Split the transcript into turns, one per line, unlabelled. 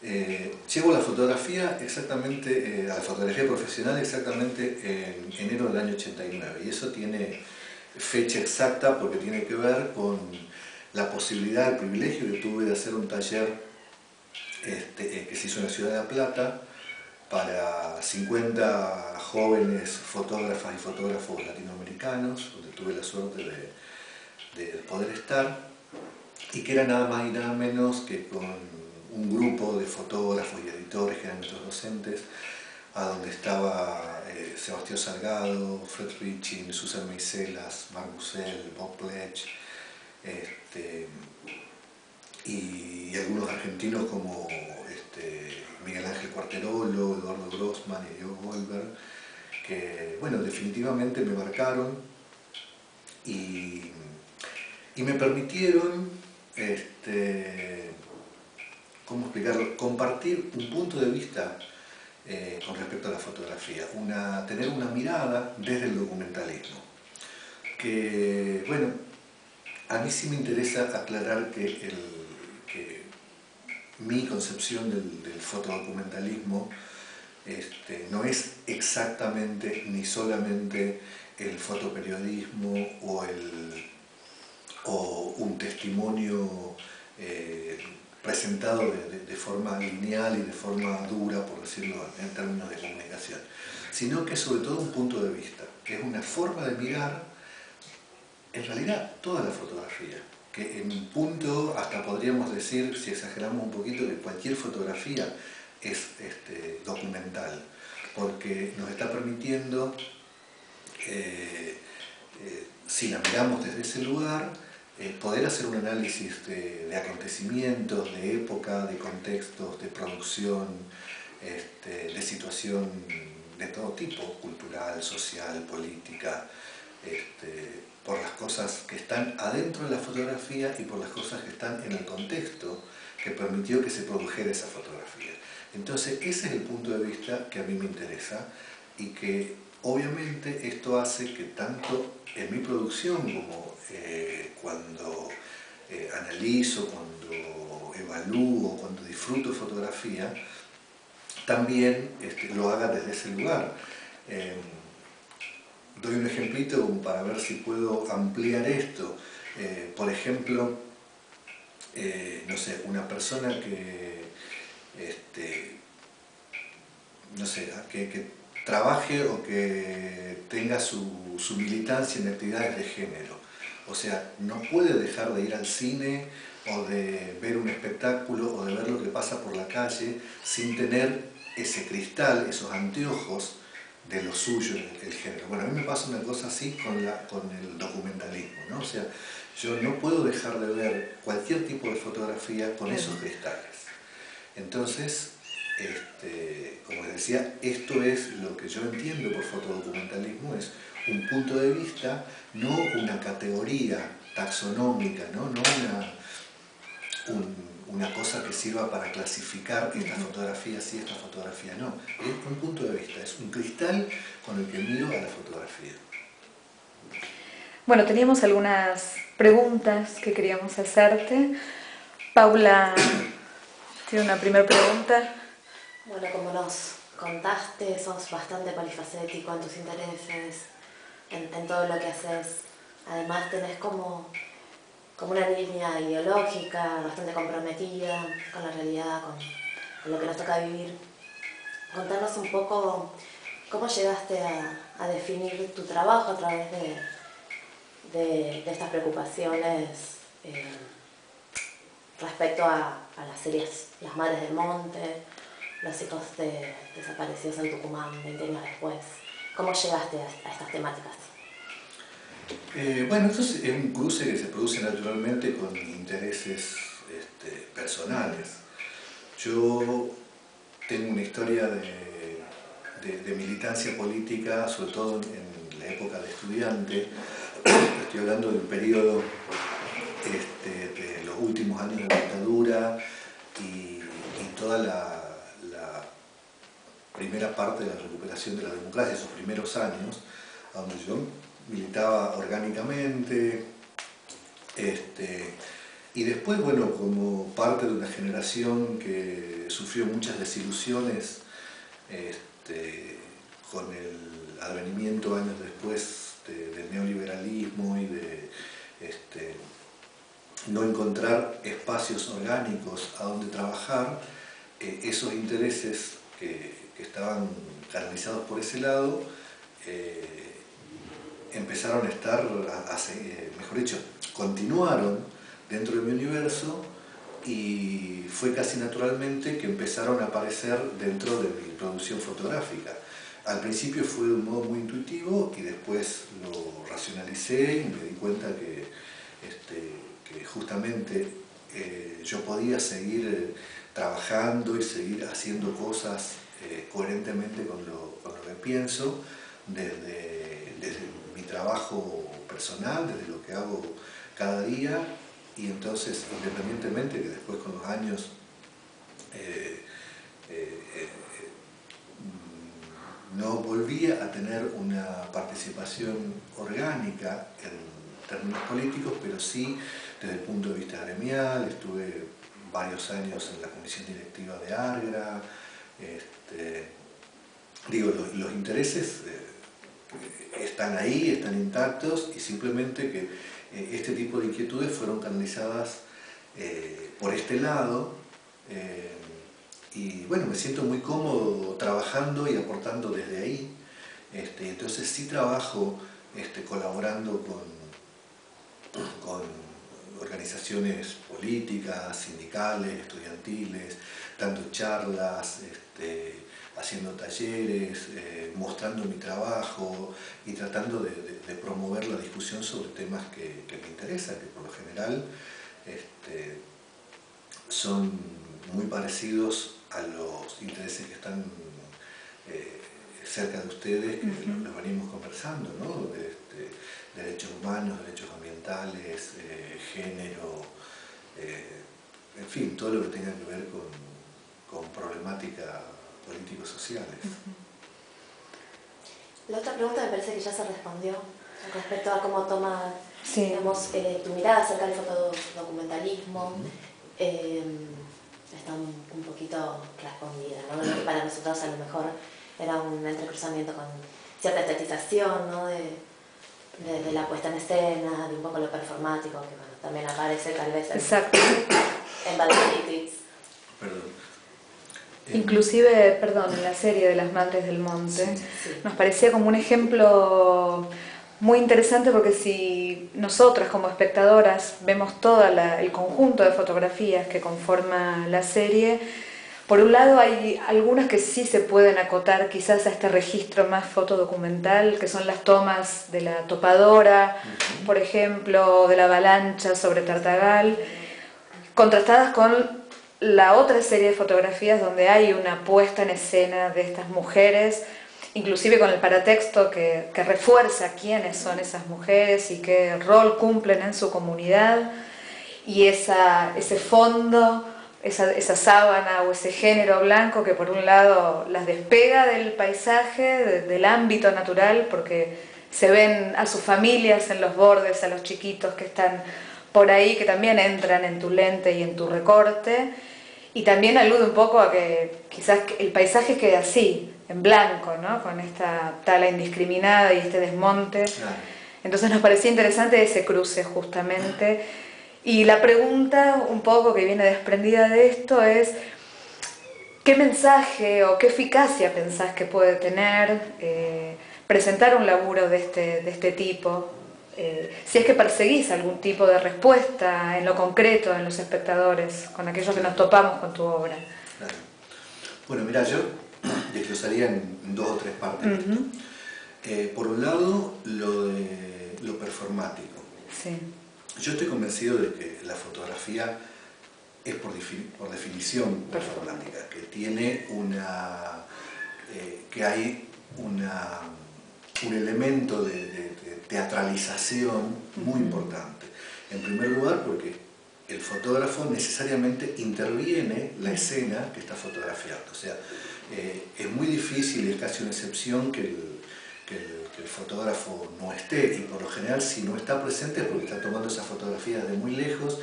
Llevo la fotografía exactamente, a la fotografía profesional exactamente en enero del año 89, y eso tiene fecha exacta porque tiene que ver con la posibilidad, el privilegio que tuve de hacer un taller que se hizo en la ciudad de La Plata para 50 jóvenes fotógrafas y fotógrafos latinoamericanos, donde tuve la suerte de poder estar, y que era nada más y nada menos que con un grupo de fotógrafos y editores que eran nuestros docentes, a donde estaba Sebastián Salgado, Fred Richin, Susan Meiselas, Marc Bucel, Bob Pledge, y algunos argentinos como Miguel Ángel Cuarterolo, Eduardo Grossman y Diego Goldberg, que bueno, definitivamente me marcaron y me permitieron, ¿cómo explicarlo?, compartir un punto de vista con respecto a la fotografía, tener una mirada desde el documentalismo. Que, bueno, a mí sí me interesa aclarar que mi concepción del fotodocumentalismo no es exactamente ni solamente el fotoperiodismo o un testimonio presentado de forma lineal y de forma dura, por decirlo en términos de comunicación, sino que es sobre todo un punto de vista, que es una forma de mirar en realidad toda la fotografía, que en un punto hasta podríamos decir, si exageramos un poquito, que cualquier fotografía es documental, porque nos está permitiendo, si la miramos desde ese lugar, poder hacer un análisis de acontecimientos, de época, de contextos, de producción, de situación de todo tipo, cultural, social, política, por las cosas que están adentro de la fotografía y por las cosas que están en el contexto que permitió que se produjera esa fotografía. Entonces ese es el punto de vista que a mí me interesa, y que obviamente esto hace que tanto en mi producción como cuando analizo, cuando evalúo, cuando disfruto fotografía, también lo haga desde ese lugar. Doy un ejemplito para ver si puedo ampliar esto. Por ejemplo, no sé, una persona no sé, que trabaje o que tenga su militancia en actividades de género. O sea, no puede dejar de ir al cine o de ver un espectáculo o de ver lo que pasa por la calle sin tener ese cristal, esos anteojos de lo suyo, el género. Bueno, a mí me pasa una cosa así con el documentalismo, ¿no? O sea, yo no puedo dejar de ver cualquier tipo de fotografía con esos cristales. Entonces, como les decía, esto es lo que yo entiendo por fotodocumentalismo, es un punto de vista, no una categoría taxonómica, no una cosa que sirva para clasificar esta fotografía sí, esta fotografía no. Es un punto de vista, es un cristal con el que miro a la fotografía.
Bueno, teníamos algunas preguntas que queríamos hacerte. Paula tiene una primera pregunta.
Bueno, como nos contaste, sos bastante polifacético en tus intereses, en todo lo que haces. Además tenés como una línea ideológica bastante comprometida con la realidad, con lo que nos toca vivir. Contanos un poco cómo llegaste a definir tu trabajo a través de estas preocupaciones respecto a las series Las Madres del Monte, Los hijos desaparecidos en Tucumán 20 años después. ¿Cómo llegaste a estas temáticas?
Bueno, esto es un cruce que se produce naturalmente con intereses personales. Yo tengo una historia de militancia política, sobre todo en la época de estudiante. Estoy hablando del periodo de los últimos años de la dictadura y toda la primera parte de la recuperación de la democracia, esos primeros años, donde yo militaba orgánicamente, Y después, bueno, como parte de una generación que sufrió muchas desilusiones con el advenimiento años después del neoliberalismo y de no encontrar espacios orgánicos a donde trabajar, esos intereses que estaban canalizados por ese lado empezaron a estar, mejor dicho, continuaron dentro de mi universo, y fue casi naturalmente que empezaron a aparecer dentro de mi producción fotográfica. Al principio fue de un modo muy intuitivo y después lo racionalicé y me di cuenta que justamente yo podía seguir trabajando y seguir haciendo cosas coherentemente con lo que pienso desde mi trabajo personal, desde lo que hago cada día. Y entonces, independientemente que después con los años no volvía a tener una participación orgánica en términos políticos, pero sí desde el punto de vista gremial. Estuve varios años en la comisión directiva de ARGRA. Los intereses están ahí, están intactos, y simplemente que este tipo de inquietudes fueron canalizadas por este lado, y bueno, me siento muy cómodo trabajando y aportando desde ahí. Entonces sí trabajo colaborando con organizaciones políticas, sindicales, estudiantiles, dando charlas, haciendo talleres, mostrando mi trabajo y tratando de promover la discusión sobre temas que me interesan, que por lo general son muy parecidos a los intereses que están cerca de ustedes, que los venimos conversando, ¿no? Derechos humanos, derechos ambientales, género, en fin, todo lo que tenga que ver con problemáticas político-sociales.
La otra pregunta me parece que ya se respondió respecto a cómo toma,
sí,
digamos, tu mirada acerca del fotodocumentalismo. Está un poquito respondida, ¿no? Lo que para nosotros a lo mejor era un entrecruzamiento con cierta estetización, ¿no? de la puesta en escena, de un poco lo performático, que bueno, también aparece tal vez en Bad Politics.
Perdón.
Inclusive, perdón, en la serie de las Madres del Monte,
sí.
Nos parecía como un ejemplo muy interesante, porque si nosotras como espectadoras vemos todo el conjunto de fotografías que conforma la serie, por un lado hay algunas que sí se pueden acotar quizás a este registro más fotodocumental, que son las tomas de la topadora, por ejemplo, de la avalancha sobre Tartagal, contrastadas con la otra serie de fotografías donde hay una puesta en escena de estas mujeres, inclusive con el paratexto que refuerza quiénes son esas mujeres y qué rol cumplen en su comunidad, y ese fondo, esa sábana o ese género blanco que por un lado las despega del paisaje, del ámbito natural, porque se ven a sus familias en los bordes, a los chiquitos que están por ahí, que también entran en tu lente y en tu recorte, y también alude un poco a que quizás el paisaje quede así, en blanco, ¿no? Con esta tala indiscriminada y este desmonte.
Claro.
Entonces nos parecía interesante ese cruce justamente. Y la pregunta un poco que viene desprendida de esto es: ¿qué mensaje o qué eficacia pensás que puede tener presentar un laburo de este tipo? Si es que perseguís algún tipo de respuesta en lo concreto en los espectadores, con aquellos que nos topamos con tu obra.
Claro. Bueno, mira, yo desglosaría en dos o tres partes. Por un lado, lo performático.
Sí.
Yo estoy convencido de que la fotografía es por definición performática, que tiene que hay un elemento de teatralización muy importante. En primer lugar, porque el fotógrafo necesariamente interviene la escena que está fotografiando. O sea, es muy difícil, es casi una excepción que el fotógrafo no esté, y por lo general si no está presente es porque está tomando esa fotografía de muy lejos